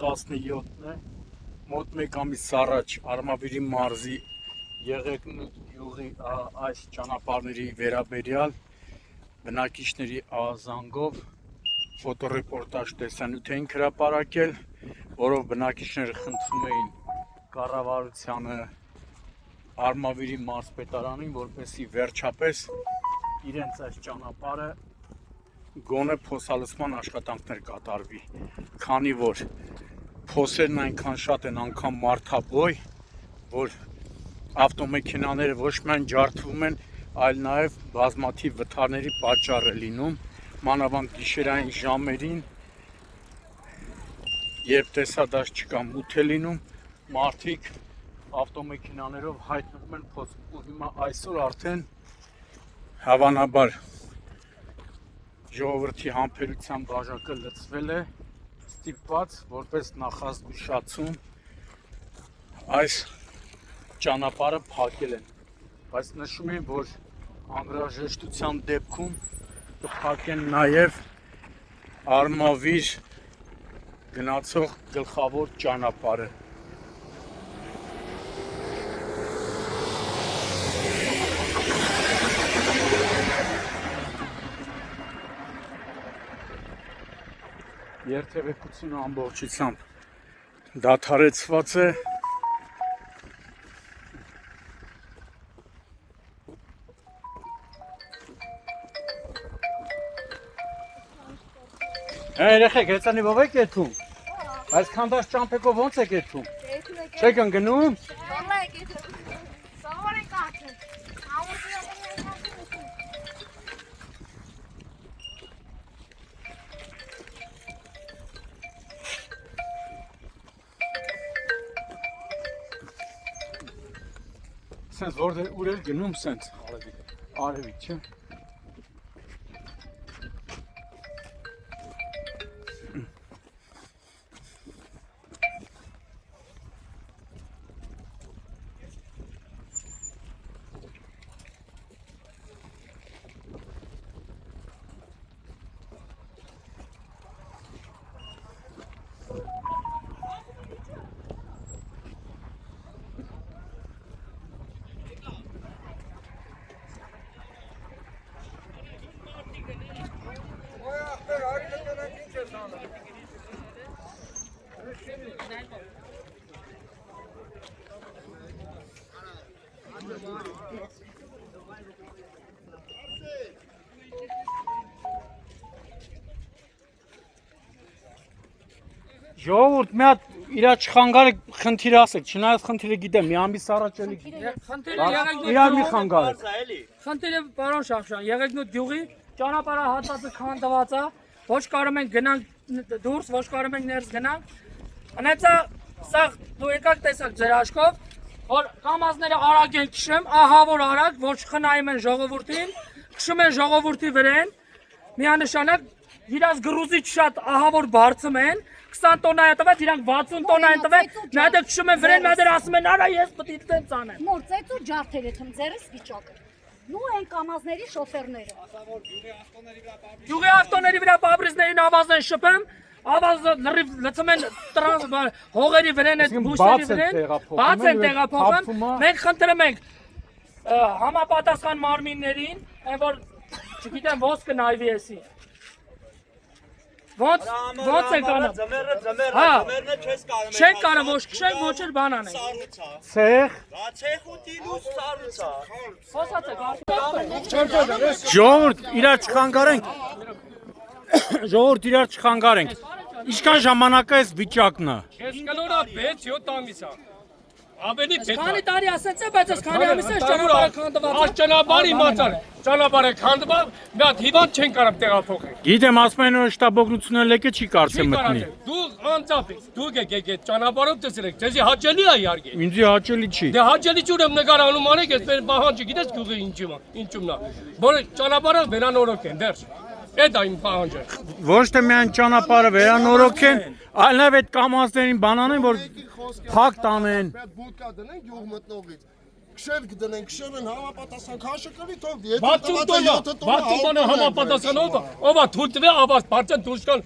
17-ն է, մոտ մեկ ամիս առաջ Արմավիրի մարզի Եղեգնուտ յուղի այս ճանապարհների վերաբերյալ բնակիչների ահազանգով ֆոտոռեպորտաժ տեսանյութ էին հրապարակել, որով բնակիչները խնդրում էին կառավարությանը, Արմավիրի մարզպետարանին, որպեսզի վերջապես իրենց այս ճանապարհը գոնե փոսալցման աշխատանքներ կատարվի, քանի որ փոսերն այնքան շատ են, անգամ մարդաբոյ, որ ավտոմեքենաները ոչ միայն ջարդվում են, այլ նաև բազմաթիվ վթարների պատճառ է լինում, մանավանդ գիշերային ժամերին, երբ տեսադաշ չկա, մութ է լինում, մարդիկ ավտոմեքենաներով հայտնվում են փոսում, ու հիմա այսօր արդեն հավանաբար ժողովրդի համբերության բաժակը լցվել է, ստիպված որպես նախազգուշացում այս ճանապարհը փակել են, բայց նշում են, որ անհրաժեշտության դեպքում կփակեն նաև Արմավիր գնացող գլխավոր ճանապարհը։ Երթևեկությունը ամբողջությամբ դադարեցված է։ Երեխեք, հեծանի ով եք եթում։ Այս քանդած ճամփեքով ոնց եք եթում։ Չեք ընկնում։ Սենց որտեղ ուր էլ գնում սենց արևի, չէ։ Ժողովուրդ, մի հատ իր չխանգարը խնդիր ասեք, չնայած խնդիրը գիտեմ, մի ամիս առաջ էլի իրար մի խանգարեք։ Խնդիրը պարոն Շախշյան, Եղեգնուտ յուղի ճանապարհը հատվածը քանդված է, ոչ կարող ենք գնանք դուրս, ոչ կարող ենք ներս գնանք։ Անեցա սա դու եկաք տեսակ ձեր աչքով, որ կամազները արագ են քշում, ահա որ արագ, ոչ խնայում են ժողովրդին, քշում են ժողովրդի վրան, միանշանակ իրաց գրուզից շատ ահա որ բարձում են, 20 տոննա է տվել, իրանք 60 տոննա են տվել, նայեք քշում են վրան, նայեք ասում են, արա ես պետք է տենց անեմ։ Մոր ծեծու ջարդեր եմ ձերս վիճակը։ Նու են կամազների շոֆերները։ Յուղի ավտոների վրա պաբրիզներին ավազ են շփում, ավազը լրիվ լցում են հողերի վրան այդ բույսերի վրան, բաց են տեղափոխում։ Մենք խնդրում ենք համապատասխան մարմիններին, այն որ չգիտեմ ոնց կնայվի էսի։ Ոնց է կանամ։ Ձմեռը չես կարող։ Չեք կարող ոչ քշենք, ոչ էլ բան անենք։ Ցեխ։ Ցեխ ու տինուս սառուցա։ Խոսացեք։ Ժողովուրդ, իրար չխանգարենք։ Ժողովուրդ, իրար չխանգարենք։ Ինչքան ժամանակ է այս վիճակն է։ Ես կլորա 6-7 ամիս է։ Ավելի պետք է։ Քանի տարի ասեց է, բայց այս քանի ամիս է ճանապարհը քանդված։ Այս ճանապարհի իմացար։ Ճանապարհը քանդված, մի հատ հիվանդ չեն կարող տեղափոխել։ Գիտեմ, ասում են որ շտաբօգնությունը լեկը չի կարծեմ մտնի։ Դու անցավ ես, դուք եք այդ ճանապարհով տեսրեք, ձեզի հաճելի է իհարկե։ Ինձ հաճելի չի։ Դե հաճելի ջուրը նկարանում անեք, ես մեր պահանջը գիտես գյուղի ինչումն է։ Որ ճանապարհը վերանորոգ են դեռ։ Այդ այն պահանջը։ Ոչ թե միայն ճանապարհը վերանորոգեն, այլ նաև այդ կամազներին բանանեն, որ փակ տանեն։ Բուտկա դնենք յուղ մտնողից։ Քշել կդնենք, քշելն համապատասխան քաշը կլի, թող 60 տոննա համապատասխան ով է թույլ տվե ավազ բարձր դուրս կան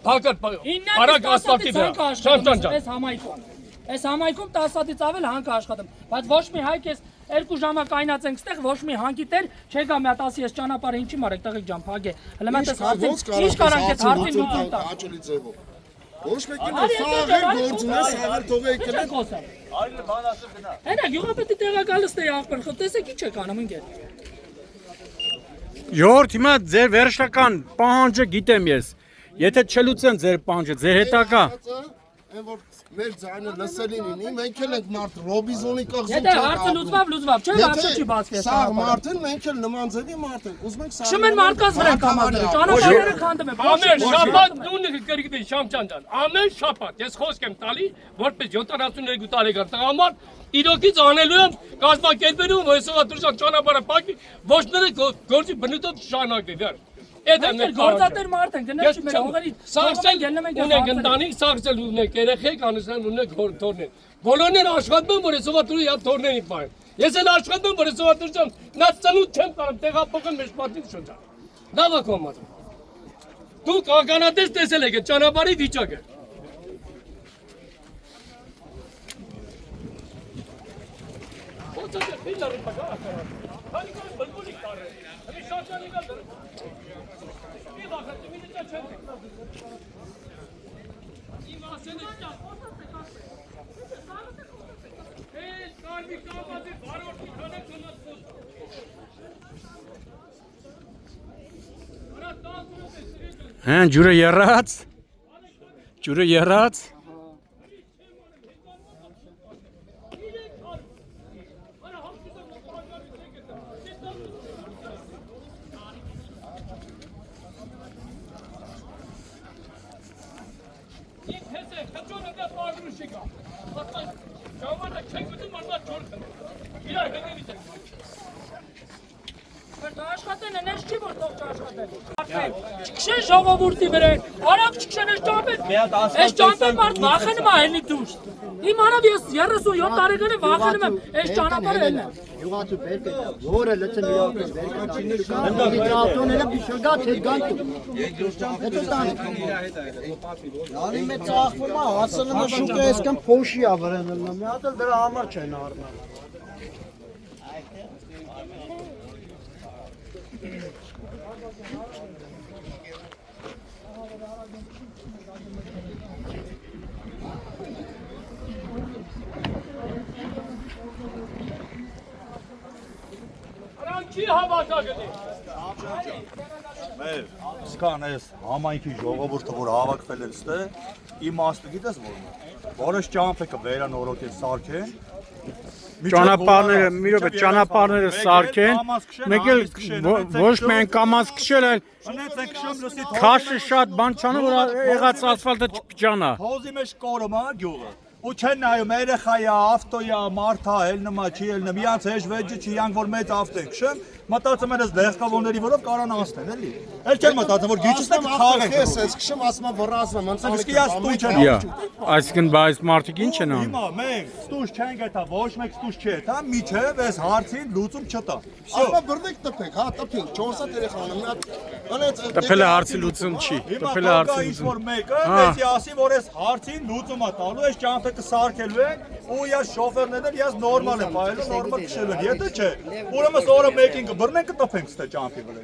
Փակած բարակ ասֆալտի վրա։ Շամշան ջան։ Այս համայնքում 10-ից ավել հանք աշխատում, բայց ոչ մի հայք էս 2 ժամը կայնած ենք ստեղ, ոչ մի հանքի տեր չեկա մի հատ ասի ես ճանապարհը ինչի մարեք տղեկ ջան, փագե։ Հələ մենք էս հարցին ինչ կարանք այդ հարցին լուծում տալ։ Աճելի ձևով։ Ոչ մեկին սաղեր գործն է, սաղեր թողեք կնեն։ Այլ բան ասել գնա։ Հենա գյուղապետի տեղակալստը է աղբեր, խո տեսեք ինչ եք անում ինգեր։ Ժողովուրդ, հիմա ձեր վերջնական պահանջը գիտեմ ես։ Եթե չլուծեն ձեր պահանջը, ձեր հետագա Այն որ մեր ձայնը լսելին ինի, մենք էլ ենք մարդ Ռոբիզոնի կղզում Եթե հարցը լուծվավ, չէ՞ հարցը չի բացվի։ Սա մարդն մենք էլ նման ձևի մարդ ենք, ուզում ենք սա։ Շմեն մարդկանց վրա կամազները, ճանապարհները քանդում են։ Ամեն շաբաթ դու կգրկվի Շամշան ջան։ Ամեն շաբաթ ես խոսք եմ տալի, որպես 72 տարեկան տղամարդ իրոքից անելու եմ կազմակերպելու, որ այսօր դուրս ճանապարհը փակի, ոչ նրա գործի բնույթով շարունակվի դեռ։ Մենք գործատեր մարդ ենք, գնաց մեր հողերի սաղսել ունենք ընտանիք, սաղսել ունենք երեխեք, անսան ունենք թորներ։ Բոլորներ աշխատում են, որ այսօր դուրս իհա թորների պահեն։ Ես էլ աշխատում եմ, որ այսօր դուրս նա ծնունդ չեմ կարող տեղափոխել մեր շփատին շրջան։ Լավ է կոմած։ Դուք ականատես տեսել եք այդ ճանապարհի վիճակը։ Ո՞նց է ֆիլմը պատահ։ Հանի կան բլբուլի կարը։ Հələ շրջանի կան։ Հեն ջուրը եռած։ Ջուրը եռած։ Աշխատեն են, ես չի որ թող չաշխատեն։ Չքշեն ժողովուրդի վրա, արագ չքշեն այս ճամպեն։ Այս ճամպեն մարդ վախենում է ելնի դուրս։ Իմ անով ես 37 տարեկան եմ վախենում եմ այս ճանապարհը ելնեմ։ Յուղացու բերք է, որը լցն իրական բերք է։ Հնդի տրակտորները բիշգա չգանտու։ Հետո տան։ Յանի մեծ ախվում է, հասնում է շուկա այսքան փոշի է վրանել, մի հատ էլ դրա համար չեն առնել։ Չի հավատագնի։ Մեր սկան այս համայնքի ժողովուրդը, որ հավաքվել է ստե, իմաստը գիտես որն է։ Որոշ ճամփը վերանորոգեն, սարքեն։ Ճանապարհները, մի րոպե, ճանապարհները սարքեն, մեկ էլ ոչ միայն կամաց քշել, այլ Անենց են քշում լուսի քաշը շատ բան չանը, որ եղած ասֆալտը չփճանա։ Հոզի մեջ կորում է գյուղը։ Ու չեն նայում երեխայա, ավտոյա, մարդա, ելնումա, չի ելնում, իրանց հեժ վեջը չի, իրանք որ մեծ ավտո են քշում, մտածում են այս դեղկավորների որով կարան անցնեն, էլի։ Էլ չեն մտածում, որ գիճիսը կթաղեն։ Ես այս քշում ասում եմ վռազում, ոնց Իսկ ես ստուչ չեն Յա, այսինքն բայց մարդիկ ինչ են անում։ Հիմա մենք ստուչ չեն գտա, ոչ մեկ ստուչ չի գտա, միջև այս հարցին լուծում չտա։ Ասա բռնեք տպեք, հա, տպենք, 4 հատ երեխան, մի հատ Տպելը հարցի լուծում չի, տպելը հարցի ինչ որ լուծում։ մեկը դեսի ասի, որ այս հարցին լուծում է տալու, այս ճամփը կսարքելու են, ու ես շոֆերներն ես նորմալ եմ բայելու, նորմալ քշելու են, եթե չէ, ուրեմն օրը մեկին կբռնենք կտպենք ստե ճամփի վրա։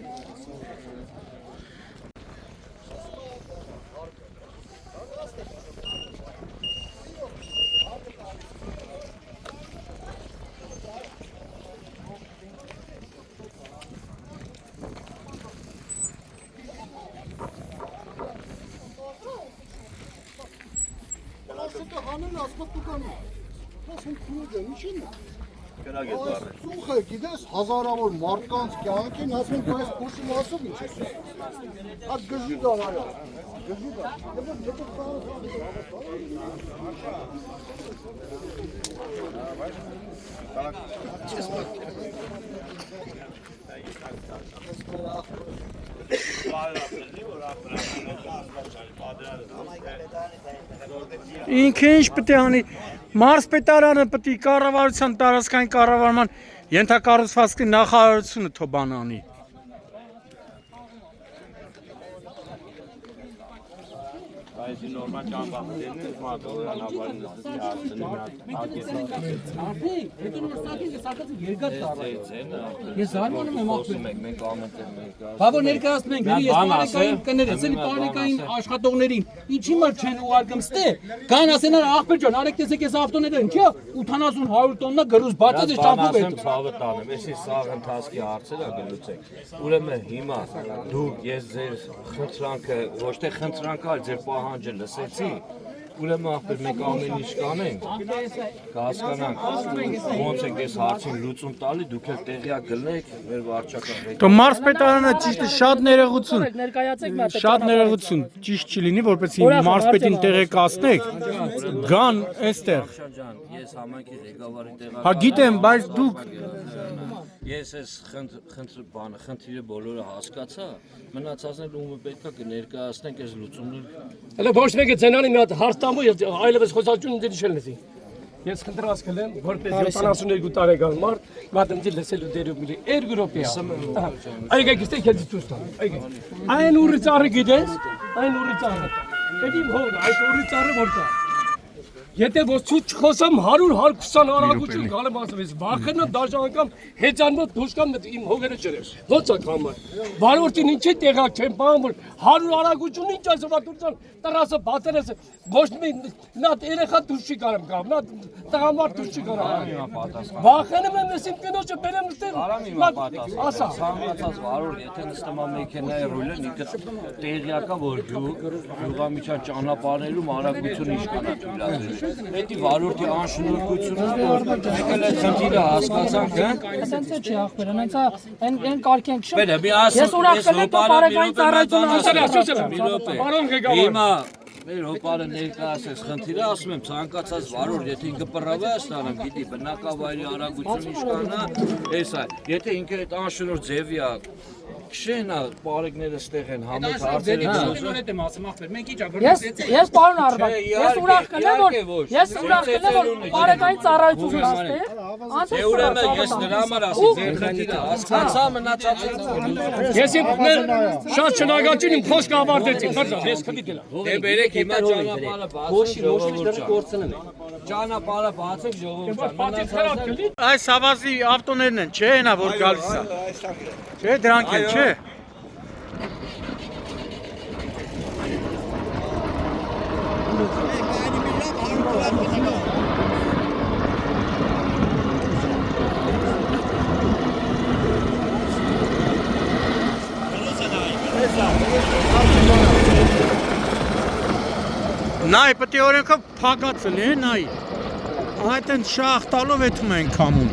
Ասա հանեն ասում տուկանի։ Ասում քուր է, ինչի՞ն է։ Գրագետ բառը։ Սուխը գիտես հազարավոր մարդկանց կյանքին ասում են այս փոշի մասով ինչ է։ Այդ գժի դավայա։ Գժի դա։ Ինքը ինչ պետք է անի, մարզպետարանը պետք է կառավարության տարածքային կառավարման ենթակառուցվածքի նախարարությունը թող բան անի։ Բայց նորմալ ճամփորդներն են մատորը անավարին Ես զարմանում եմ ախպեր։ մենք կամենտենք մենք Բաբո ներկայացնում ենք ես բարեկային կներես էլի բարեկային աշխատողներին ինչի մար չեն ուղարկում ստե կան ասենար ախպեր ջան արեք տեսեք ես ավտոները ընկյա 80-100 տոննա գրուզ բացած է ճամփով է ցավը տանեմ էսի սաղ ընթացքի հարցերը գլուծեք ուրեմն հիմա դուք ես ձեր խնդրանքը ոչ թե խնդրանքը այլ ձեր պահանջը լսեցի ուրեմն ախպեր մենք ամեն ինչ կանենք կհասկանանք ոնց եք այս հարցին լուծում տալի դուք էլ տեղյակ գտնեք մեր վարչական Դու մարզպետարանը ճիշտ է շատ ներողություն ներկայացեք մատը շատ ներողություն ճիշտ չլինի որպեսզի մարզպետին տեղեկացնեք գան այստեղ ջան ես համայնքի ղեկավարի տեղակալ Հա գիտեմ բայց դուք ես այս խնդիրը բոլորը հասկացա մնացածն ումը պետքա կներկայացնենք այս լուծումները Հələ ոչ մեկը ցենանի մի հատ հարց տամու եւ այլևս խոսալություն դերի չլնեցի։ Ես խնդրած կլեմ որպես 72 տարեկան մարդ մատենցի լսելու դերով միլի 2 րոպե։ Այգա գիտեք ես դուրս տամ։ Այգա։ Այն ուրի ծառը գիտես։ Այն ուրի ծառը։ Էդի հոր այդ ուրի ծառը որ կա։ Եթե ոչ չխոսամ 100-120 արագություն գալեմ ասեմ ես վախենա դաժան անգամ հեծանոտ դուրս կամ իմ հողերը ջրես ո՞նց է կամը վարորդին ինչի տեղակ չեն բան որ 100 արագություն ինչ ասում դուրսան տրասը բացերես ոչ մի նա երեխա դուրս չի կարամ գամ նա տղամարդ դուրս չի կարամ վախենում եմ ես իմ կնոջը բերեմ նստել ասա ցանկացած վարորդ եթե նստում է մեքենայի ռուլը ինքը տեղյակա որ գյուղամիջան ճանապարհներում արագություն իշխանա թույլատրել Էդի վարորդի անշնորհքությունը եկել այդ խնդիրը հասկացանք, հա? Ասենց չի ախպեր, հենց այն կարգենք շփ։ Բերե, մի ասում, ես ուրախ եմ բարեկային ծառայությունը Հիմա մեր հոպարը ներկայացած խնդիրը ասում եմ ցանկացած վարորդ եթե ինքը պռավա է ստանում, գիտի բնակավայրի արագություն իշխանա, էսա, եթե ինքը այդ անշնորհ ձևի է Քշենա բարեկները ստեղ են համոց հարցերը եմ ասում ախպեր մենք ի՞նչ Ես պարոն Արբակ ես ուրախ կլեմ որ բարեկային ծառայություն ասතේ Դե ուրեմն ես նրա համար ասի ձեր խնդիրը հասկացա մնացածը Ես շատ շնորհակալություն իմ խոսքը ավարտեցի խնդրեմ ես քդի դելա Դե բերեք հիմա ճանապարհը բացեք ճանապարհը բացեք ժողովուրդ Այս ավազի ավտոներն են չէ նա որ գալիս է Չէ դրանք են չէ Նայ պետք է օրենքը փակած լինի նայ Այդ են շախ տալով էթում են կամում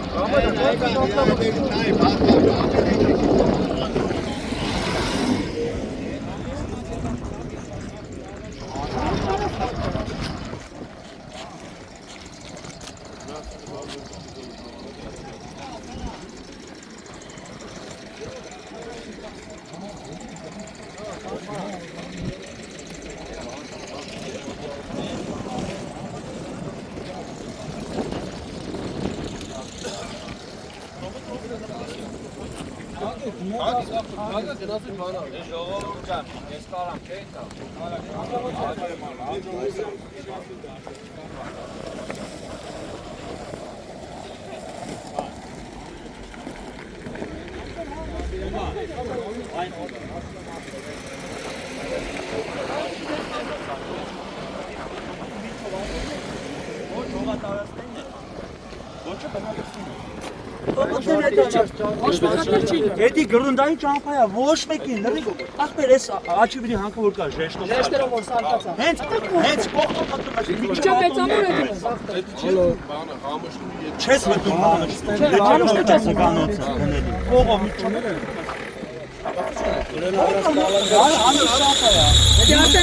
ժողովուրդ ջան ես կարամ չէ՞ տա Էդի գրունդային ճամփայա ոչ մեկին լրիվ ախպեր էս աչիվի հանքը որ կա ժեշտով Ժեշտերով որ սարկացա հենց կողքը մտնում է Ինչա մեծամոր է դու չես մտնում Անուշտը չես կանոց կողը միջոներ են Եթե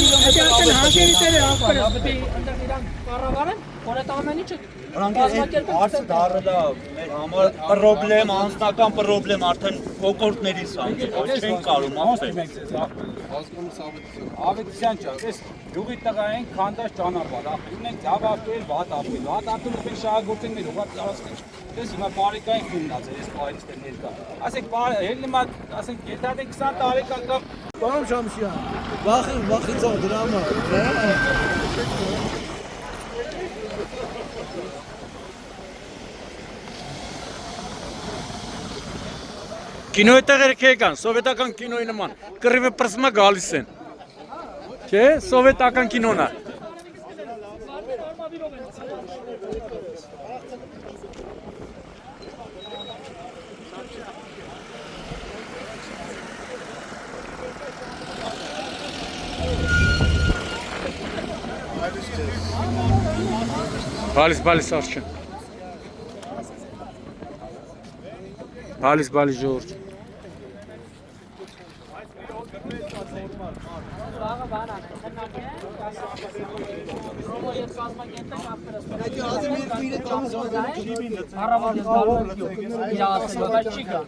հանգերի տերը ախպեր պետք է այնտեղ իրան կառավարեն որ այդ ամեն ինչը Արցը դարել է մեր համար պրոբլեմ, անձնական պրոբլեմ արդեն կոկորտներից չեն կարում ապրել Ավետիսյան ջան ես գյուղի տղա ենք քանդած ճանապարհ ապրում ենք լավ ապրել վատ ապրել վատ ապրում ենք շահագործենք մեր ուղղած Դες հիմա բարեկային քննած է, ես պարից դեմ ներկա։ Ասենք հելնի մա, ասենք եթե 20 տարի կա Պարոն Շամշյան, վախից դրա համար։ Կինոյի տեղերը կան, սովետական կինոյի նման, կռիվը պրսմա գալիս են։ Չէ, սովետական կինոն է։ Բալիս արչեն։ Բալիս ժողորդ։ Առավոտ ես գալու եմ իր ասել, բայց չի գա։